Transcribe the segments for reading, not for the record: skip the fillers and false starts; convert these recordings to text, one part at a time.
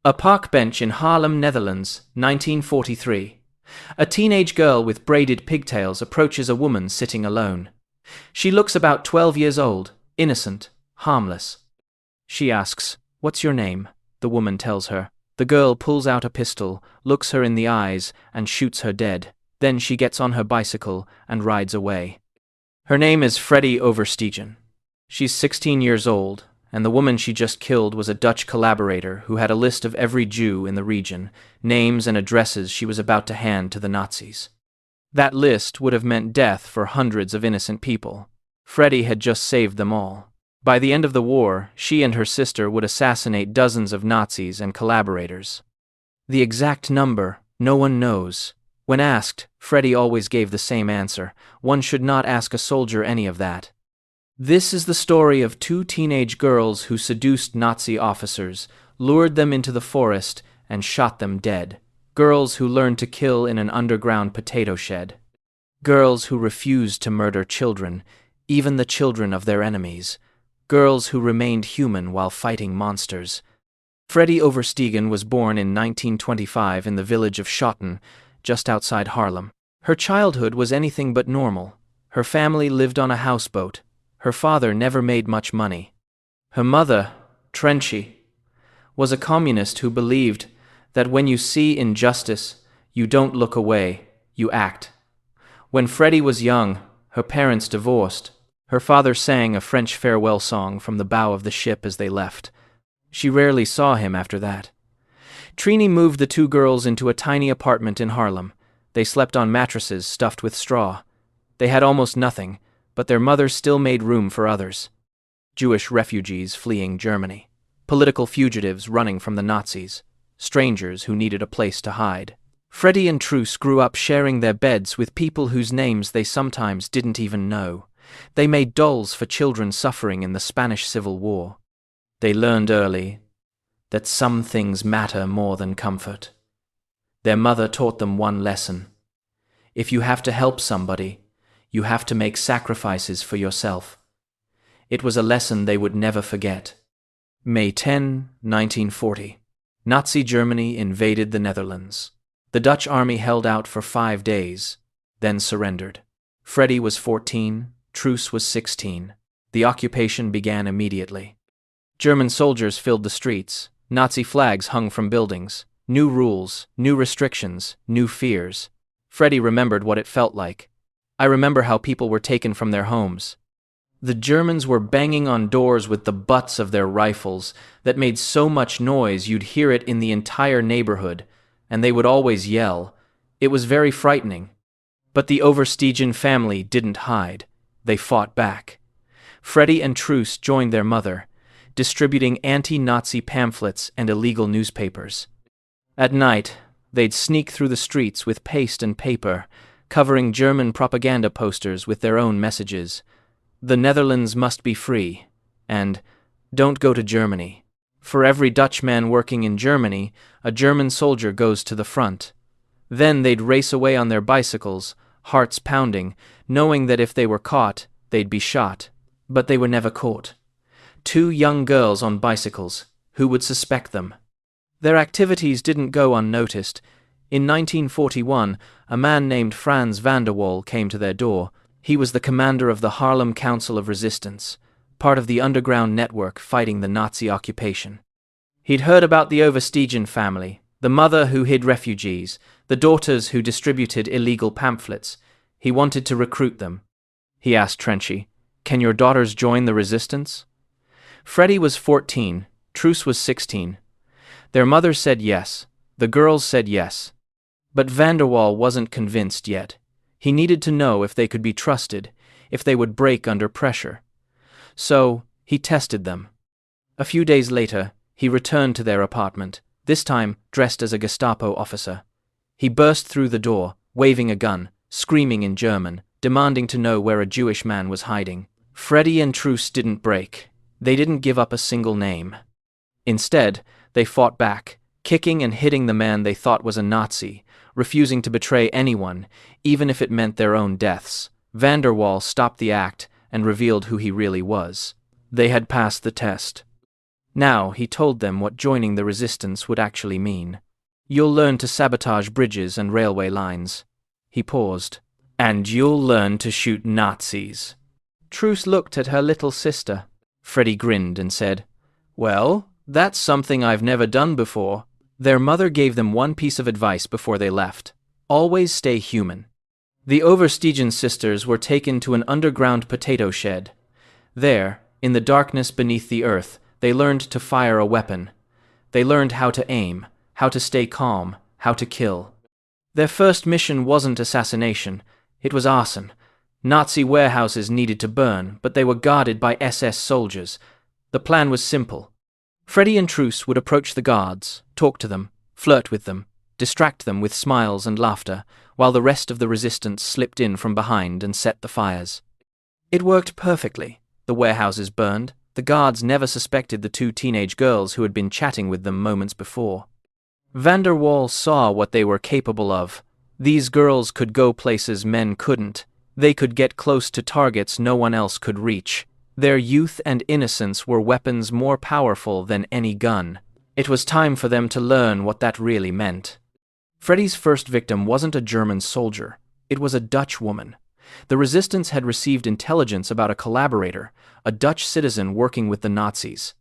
A park bench in Haarlem, Netherlands, 1943. A teenage girl with braided pigtails approaches a woman sitting alone. She looks about 12 years old, innocent, harmless. She asks, "What's your name?" The woman tells her. The girl pulls out a pistol, looks her in the eyes, and shoots her dead. Then she gets on her bicycle and rides away. Her name is Freddie Oversteegen. She's 16 years old, and the woman she just killed was a Dutch collaborator who had a list of every Jew in the region, names and addresses she was about to hand to the Nazis. That list would have meant death for hundreds of innocent people. Freddie had just saved them all. By the end of the war, she and her sister would assassinate dozens of Nazis and collaborators. The exact number, no one knows. When asked, Freddie always gave the same answer: one should not ask a soldier any of that. This is the story of two teenage girls who seduced Nazi officers, lured them into the forest, and shot them dead. Girls who learned to kill in an underground potato shed. Girls who refused to murder children, even the children of their enemies. Girls who remained human while fighting monsters. Freddie Oversteegen was born in 1925 in the village of Schotten, just outside Haarlem. Her childhood was anything but normal. Her family lived on a houseboat. Her father never made much money. Her mother, Trenchy, was a communist who believed that when you see injustice, you don't look away, you act. When Freddie was young, her parents divorced. Her father sang a French farewell song from the bow of the ship as they left. She rarely saw him after that. Trini moved the two girls into a tiny apartment in Haarlem. They slept on mattresses stuffed with straw. They had almost nothing, but their mother still made room for others. Jewish refugees fleeing Germany. Political fugitives running from the Nazis. Strangers who needed a place to hide. Freddie and Truus grew up sharing their beds with people whose names they sometimes didn't even know. They made dolls for children suffering in the Spanish Civil War. They learned early that some things matter more than comfort. Their mother taught them one lesson: if you have to help somebody, you have to make sacrifices for yourself. It was a lesson they would never forget. May 10, 1940. Nazi Germany invaded the Netherlands. The Dutch army held out for 5 days, then surrendered. Freddie was 14, Truus was 16. The occupation began immediately. German soldiers filled the streets. Nazi flags hung from buildings. New rules, new restrictions, new fears. Freddie remembered what it felt like. I remember how people were taken from their homes. The Germans were banging on doors with the butts of their rifles that made so much noise you'd hear it in the entire neighborhood, and they would always yell. It was very frightening. But the Oversteegen family didn't hide. They fought back. Freddie and Truus joined their mother, distributing anti-Nazi pamphlets and illegal newspapers. At night, they'd sneak through the streets with paste and paper, covering German propaganda posters with their own messages. The Netherlands must be free, and don't go to Germany. For every Dutchman working in Germany, a German soldier goes to the front. Then they'd race away on their bicycles, hearts pounding, knowing that if they were caught, they'd be shot. But they were never caught. 2 young girls on bicycles. Who would suspect them? Their activities didn't go unnoticed. In 1941, a man named Frans van der Waal came to their door. He was the commander of the Haarlem Council of Resistance, part of the underground network fighting the Nazi occupation. He'd heard about the Oversteegen family, the mother who hid refugees, the daughters who distributed illegal pamphlets. He wanted to recruit them. He asked Trenchy, "Can your daughters join the resistance?" Freddie was 14, Truus was 16. Their mother said yes. The girls said yes. But van der Waal wasn't convinced yet. He needed to know if they could be trusted, if they would break under pressure. So, he tested them. A few days later, he returned to their apartment, this time dressed as a Gestapo officer. He burst through the door, waving a gun, screaming in German, demanding to know where a Jewish man was hiding. Freddie and Truus didn't break. They didn't give up a single name. Instead, they fought back, kicking and hitting the man they thought was a Nazi, refusing to betray anyone, even if it meant their own deaths. Van der Waal stopped the act and revealed who he really was. They had passed the test. Now he told them what joining the resistance would actually mean. You'll learn to sabotage bridges and railway lines. He paused. And you'll learn to shoot Nazis. Truce looked at her little sister. Freddie grinned and said, "Well, that's something I've never done before." Their mother gave them one piece of advice before they left. Always stay human. The Oversteegen sisters were taken to an underground potato shed. There, in the darkness beneath the earth, they learned to fire a weapon. They learned how to aim, how to stay calm, how to kill. Their first mission wasn't assassination, it was arson. Nazi warehouses needed to burn, but they were guarded by SS soldiers. The plan was simple. Freddie and Truce would approach the guards, talk to them, flirt with them, distract them with smiles and laughter, while the rest of the resistance slipped in from behind and set the fires. It worked perfectly. The warehouses burned. The guards never suspected the two teenage girls who had been chatting with them moments before. Van der Waal saw what they were capable of. These girls could go places men couldn't. They could get close to targets no one else could reach. Their youth and innocence were weapons more powerful than any gun. It was time for them to learn what that really meant. Freddie's first victim wasn't a German soldier. It was a Dutch woman. The resistance had received intelligence about a collaborator, a Dutch citizen working with the Nazis.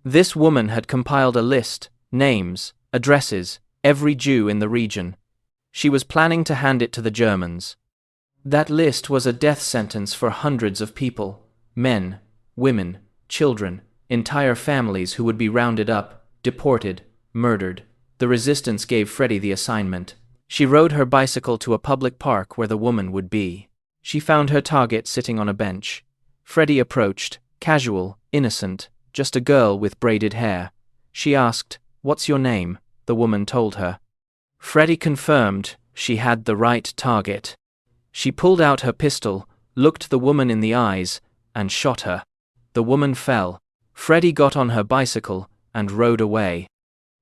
This woman had compiled a list, names, addresses, every Jew in the region. She was planning to hand it to the Germans. That list was a death sentence for hundreds of people. Men, women, children, entire families who would be rounded up, deported, murdered. The resistance gave Freddie the assignment. She rode her bicycle to a public park where the woman would be. She found her target sitting on a bench. Freddie approached, casual, innocent, just a girl with braided hair. She asked, "What's your name?" The woman told her. Freddie confirmed she had the right target. She pulled out her pistol, looked the woman in the eyes, and shot her. The woman fell. Freddie got on her bicycle and rode away.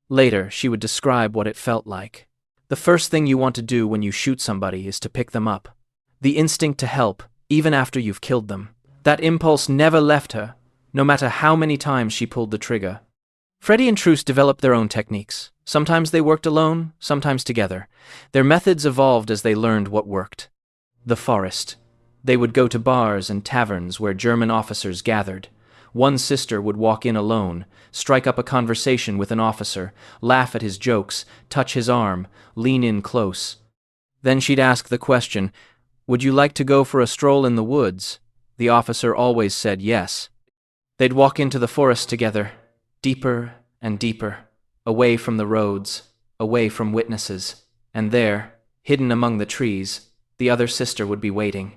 Later, she would describe what it felt like. The first thing you want to do when you shoot somebody is to pick them up. The instinct to help, even after you've killed them. That impulse never left her, no matter how many times she pulled the trigger. Freddie and Truce developed their own techniques. Sometimes they worked alone, sometimes together. Their methods evolved as they learned what worked. The forest. They would go to bars and taverns where German officers gathered. One sister would walk in alone, strike up a conversation with an officer, laugh at his jokes, touch his arm, lean in close. Then she'd ask the question, "Would you like to go for a stroll in the woods?" The officer always said yes. They'd walk into the forest together, deeper and deeper, away from the roads, away from witnesses. And there, hidden among the trees, the other sister would be waiting.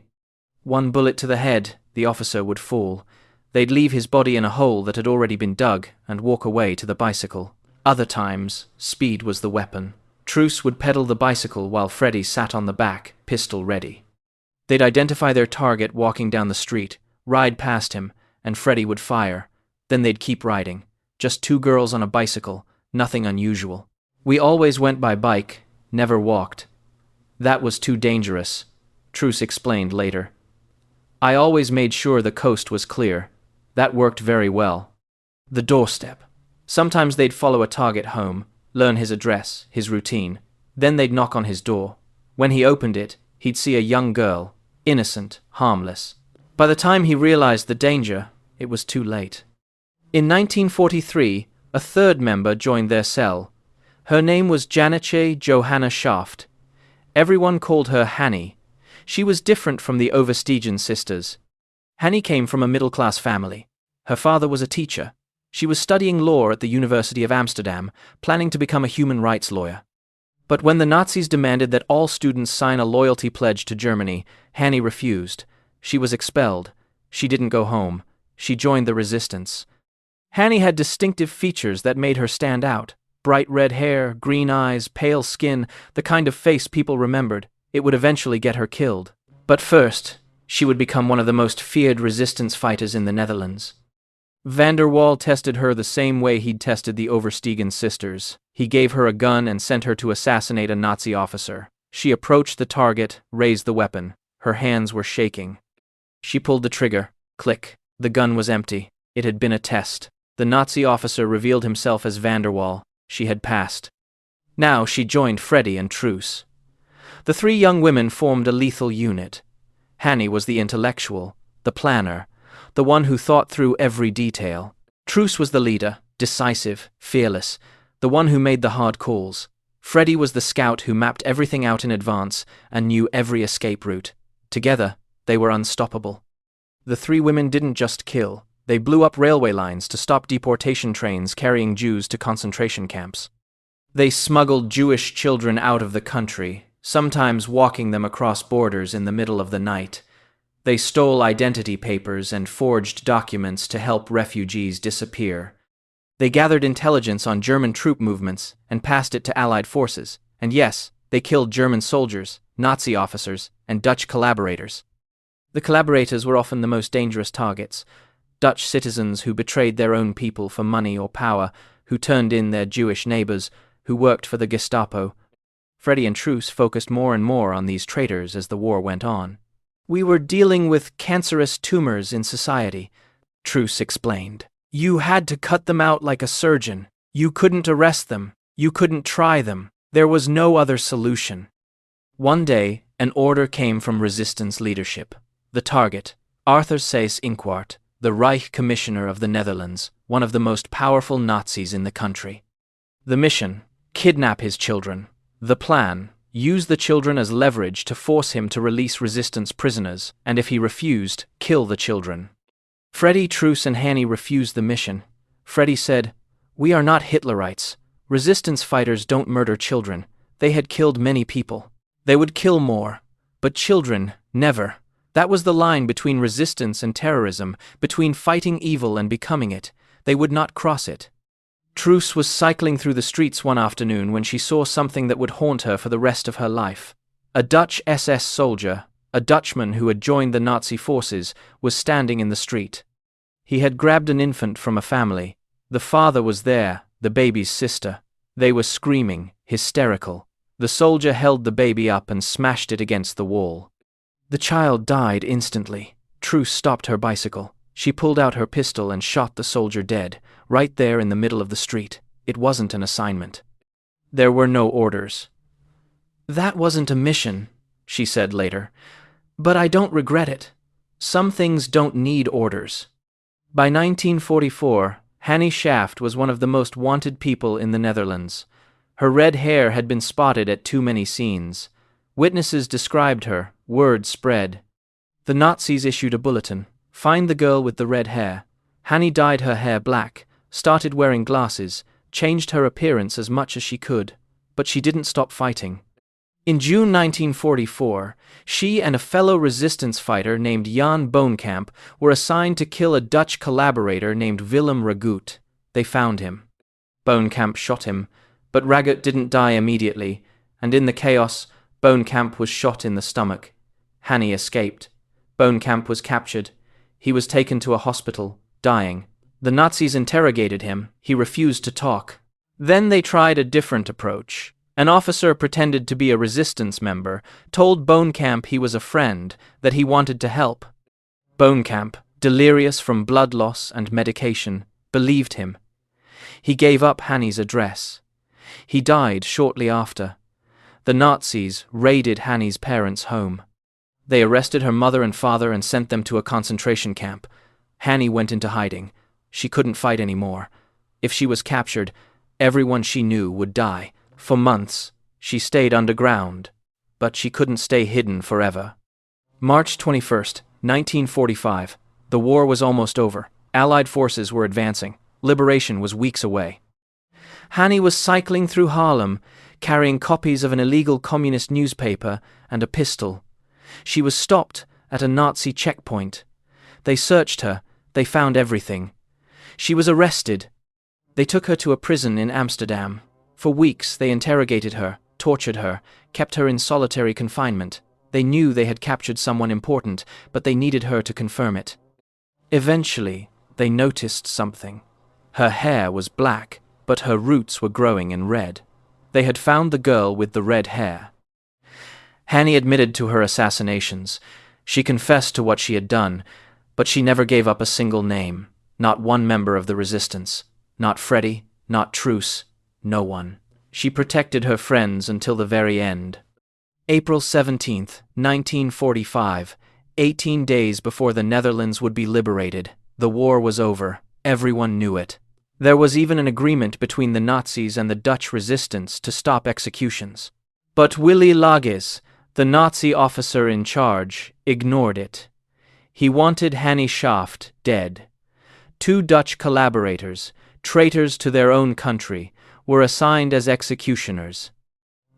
One bullet to the head, the officer would fall. They'd leave his body in a hole that had already been dug and walk away to the bicycle. Other times, speed was the weapon. Truce would pedal the bicycle while Freddie sat on the back, pistol ready. They'd identify their target walking down the street, ride past him, and Freddie would fire. Then they'd keep riding. Just two girls on a bicycle, nothing unusual. We always went by bike, never walked. That was too dangerous, Truce explained later. I always made sure the coast was clear. That worked very well. The doorstep. Sometimes they'd follow a target home, learn his address, his routine. Then they'd knock on his door. When he opened it, he'd see a young girl, innocent, harmless. By the time he realized the danger, it was too late. In 1943, a third member joined their cell. Her name was Janice Johanna Schaft. Everyone called her Hanny. She was different from the Oversteegen sisters. Hanny came from a middle-class family. Her father was a teacher. She was studying law at the University of Amsterdam, planning to become a human rights lawyer. But when the Nazis demanded that all students sign a loyalty pledge to Germany, Hanny refused. She was expelled. She didn't go home. She joined the resistance. Hanny had distinctive features that made her stand out. Bright red hair, green eyes, pale skin, the kind of face people remembered. It would eventually get her killed. But first, she would become one of the most feared resistance fighters in the Netherlands. Van der Waal tested her the same way he'd tested the Oversteegen sisters. He gave her a gun and sent her to assassinate a Nazi officer. She approached the target, raised the weapon. Her hands were shaking. She pulled the trigger. Click. The gun was empty. It had been a test. The Nazi officer revealed himself as Vanderwall. She had passed. Now she joined Freddie and Truus. The three young women formed a lethal unit. Hanny was the intellectual, the planner, the one who thought through every detail. Truus was the leader, decisive, fearless, the one who made the hard calls. Freddie was the scout who mapped everything out in advance and knew every escape route. Together, they were unstoppable. The three women didn't just kill. They blew up railway lines to stop deportation trains carrying Jews to concentration camps. They smuggled Jewish children out of the country, sometimes walking them across borders in the middle of the night. They stole identity papers and forged documents to help refugees disappear. They gathered intelligence on German troop movements and passed it to Allied forces. And yes, they killed German soldiers, Nazi officers, and Dutch collaborators. The collaborators were often the most dangerous targets. Dutch citizens who betrayed their own people for money or power, who turned in their Jewish neighbors, who worked for the Gestapo. Freddie and Truus focused more and more on these traitors as the war went on. "We were dealing with cancerous tumors in society," Truus explained. "You had to cut them out like a surgeon. You couldn't arrest them. You couldn't try them. There was no other solution." One day, an order came from resistance leadership. The target, Arthur Seyss Inquart, the Reich Commissioner of the Netherlands, one of the most powerful Nazis in the country. The mission: kidnap his children. The plan: use the children as leverage to force him to release resistance prisoners, and if he refused, kill the children. Freddie, Truus, and Hanny refused the mission. Freddie said, "We are not Hitlerites. Resistance fighters don't murder children. They had killed many people. They would kill more. But children, never." That was the line between resistance and terrorism, between fighting evil and becoming it. They would not cross it. Truus was cycling through the streets one afternoon when she saw something that would haunt her for the rest of her life. A Dutch SS soldier, a Dutchman who had joined the Nazi forces, was standing in the street. He had grabbed an infant from a family. The father was there, the baby's sister. They were screaming, hysterical. The soldier held the baby up and smashed it against the wall. The child died instantly. Truus stopped her bicycle. She pulled out her pistol and shot the soldier dead, right there in the middle of the street. It wasn't an assignment. There were no orders. "That wasn't a mission," she said later. "But I don't regret it. Some things don't need orders." By 1944, Hanny Schaft was one of the most wanted people in the Netherlands. Her red hair had been spotted at too many scenes. Witnesses described her, word spread. The Nazis issued a bulletin: "Find the girl with the red hair." Hanny dyed her hair black, started wearing glasses, changed her appearance as much as she could, but she didn't stop fighting. In June 1944, she and a fellow resistance fighter named Jan Boonkamp were assigned to kill a Dutch collaborator named Willem Ragut. They found him. Boonkamp shot him, but Ragut didn't die immediately, and in the chaos, Boonkamp was shot in the stomach. Hanny escaped. Boonkamp was captured. He was taken to a hospital, dying. The Nazis interrogated him. He refused to talk. Then they tried a different approach. An officer pretended to be a resistance member, told Boonkamp he was a friend, that he wanted to help. Boonkamp, delirious from blood loss and medication, believed him. He gave up Hanny's address. He died shortly after. The Nazis raided Hanny's parents' home. They arrested her mother and father and sent them to a concentration camp. Hanny went into hiding. She couldn't fight anymore. If she was captured, everyone she knew would die. For months, she stayed underground, but she couldn't stay hidden forever. March 21st, 1945. The war was almost over. Allied forces were advancing. Liberation was weeks away. Hanny was cycling through Haarlem, carrying copies of an illegal communist newspaper and a pistol. She was stopped at a Nazi checkpoint. They searched her. They found everything. She was arrested. They took her to a prison in Amsterdam. For weeks they interrogated her, tortured her, kept her in solitary confinement. They knew they had captured someone important, but they needed her to confirm it. Eventually, they noticed something. Her hair was black, but her roots were growing in red. They had found the girl with the red hair. Hanny admitted to her assassinations. She confessed to what she had done, but she never gave up a single name. Not one member of the resistance. Not Freddie, not Truus, no one. She protected her friends until the very end. April 17th, 1945, 18 days before the Netherlands would be liberated. The war was over. Everyone knew it. There was even an agreement between the Nazis and the Dutch resistance to stop executions. But Willy Lages, the Nazi officer in charge, ignored it. He wanted Hannie Schaft dead. 2 Dutch collaborators, traitors to their own country, were assigned as executioners.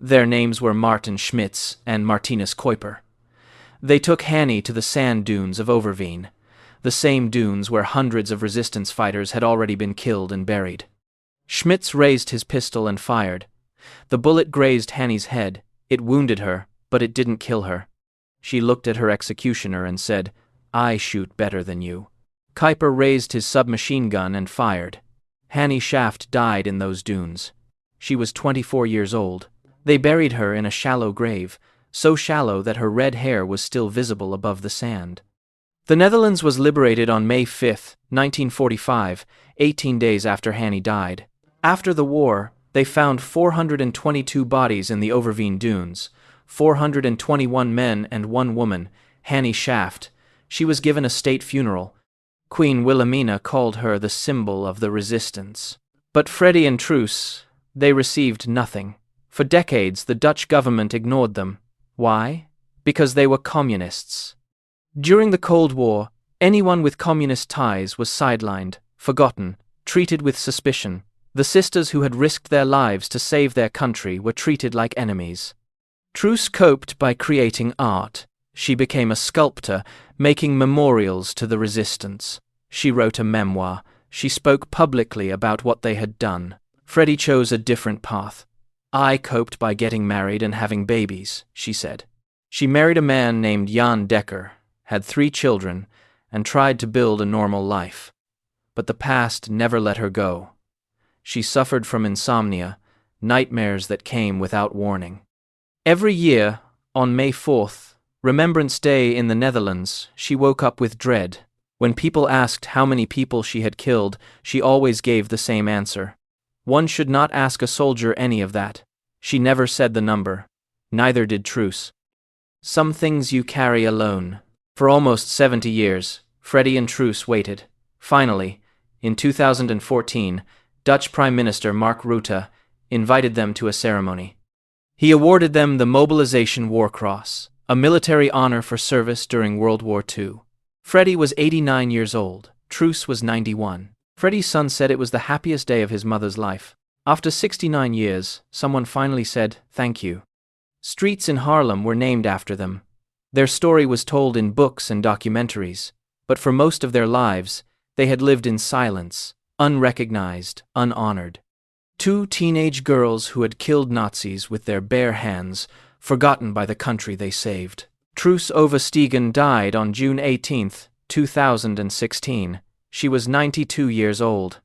Their names were Martin Schmitz and Martinus Kuiper. They took Hannie to the sand dunes of Overveen, the same dunes where hundreds of resistance fighters had already been killed and buried. Schmitz raised his pistol and fired. The bullet grazed Hannie's head. It wounded her, but it didn't kill her. She looked at her executioner and said, "I shoot better than you." Kuiper raised his submachine gun and fired. Hannie Schaft died in those dunes. She was 24 years old. They buried her in a shallow grave, so shallow that her red hair was still visible above the sand. The Netherlands was liberated on May 5, 1945, 18 days after Hannie died. After the war, they found 422 bodies in the Overveen dunes, 421 men and 1 woman, Hannie Schaft. She was given a state funeral. Queen Wilhelmina called her the symbol of the resistance. But Freddie and Truus, they received nothing. For decades, the Dutch government ignored them. Why? Because they were communists. During the Cold War, anyone with communist ties was sidelined, forgotten, treated with suspicion. The sisters who had risked their lives to save their country were treated like enemies. Truus coped by creating art. She became a sculptor, making memorials to the resistance. She wrote a memoir. She spoke publicly about what they had done. Freddie chose a different path. "I coped by getting married and having babies," she said. She married a man named Jan Dekker, had 3 children, and tried to build a normal life. But the past never let her go. She suffered from insomnia, nightmares that came without warning. Every year, on May 4th, Remembrance Day in the Netherlands, she woke up with dread. When people asked how many people she had killed, she always gave the same answer. One should not ask a soldier any of that. She never said the number. Neither did Truus. Some things you carry alone. For almost 70 years, Freddie and Truus waited. Finally, in 2014, Dutch Prime Minister Mark Rutte invited them to a ceremony. He awarded them the Mobilization War Cross, a military honor for service during World War II. Freddie was 89 years old. Truus was 91. Freddie's son said it was the happiest day of his mother's life. After 69 years, someone finally said, "Thank you." Streets in Haarlem were named after them. Their story was told in books and documentaries, but for most of their lives, they had lived in silence, unrecognized, unhonored. 2 teenage girls who had killed Nazis with their bare hands, forgotten by the country they saved. Freddie Oversteegen died on June 18, 2016. She was 92 years old.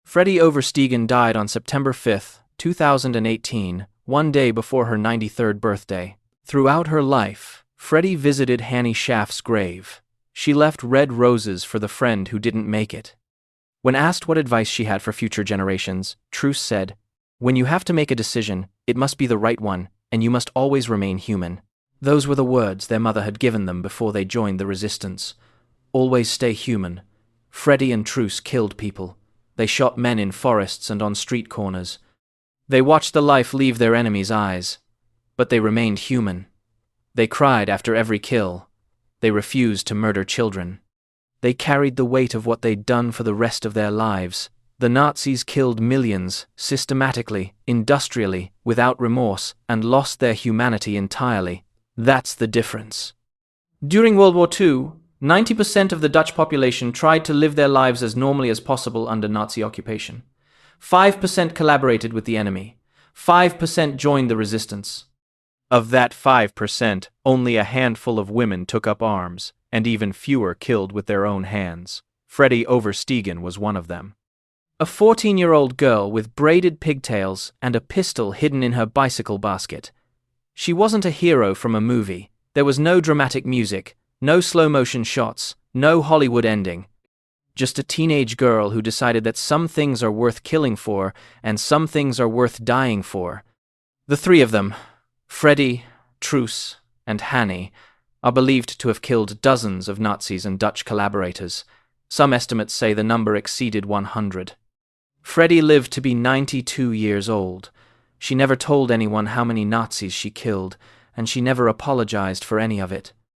Freddie Oversteegen died on September 5, 2018, 1 day before her 93rd birthday. Throughout her life, Freddie visited Hannie Schaft's grave. She left red roses for the friend who didn't make it. When asked what advice she had for future generations, Truus said, "When you have to make a decision, it must be the right one, and you must always remain human." Those were the words their mother had given them before they joined the resistance. Always stay human. Freddie and Truus killed people. They shot men in forests and on street corners. They watched the life leave their enemies' eyes, but they remained human. They cried after every kill. They refused to murder children. They carried the weight of what they'd done for the rest of their lives. The Nazis killed millions, systematically, industrially, without remorse, and lost their humanity entirely. That's the difference. During World War II, 90% of the Dutch population tried to live their lives as normally as possible under Nazi occupation. 5% collaborated with the enemy. 5% joined the resistance. Of that 5%, only a handful of women took up arms, and even fewer killed with their own hands. Freddie Oversteegen was one of them. A 14-year-old girl with braided pigtails and a pistol hidden in her bicycle basket. She wasn't a hero from a movie. There was no dramatic music, no slow-motion shots, no Hollywood ending. Just a teenage girl who decided that some things are worth killing for and some things are worth dying for. The three of them, Freddie, Truus, and Hanny, are believed to have killed dozens of Nazis and Dutch collaborators. Some estimates say the number exceeded 100. Freddie lived to be 92 years old. She never told anyone how many Nazis she killed, and she never apologized for any of it.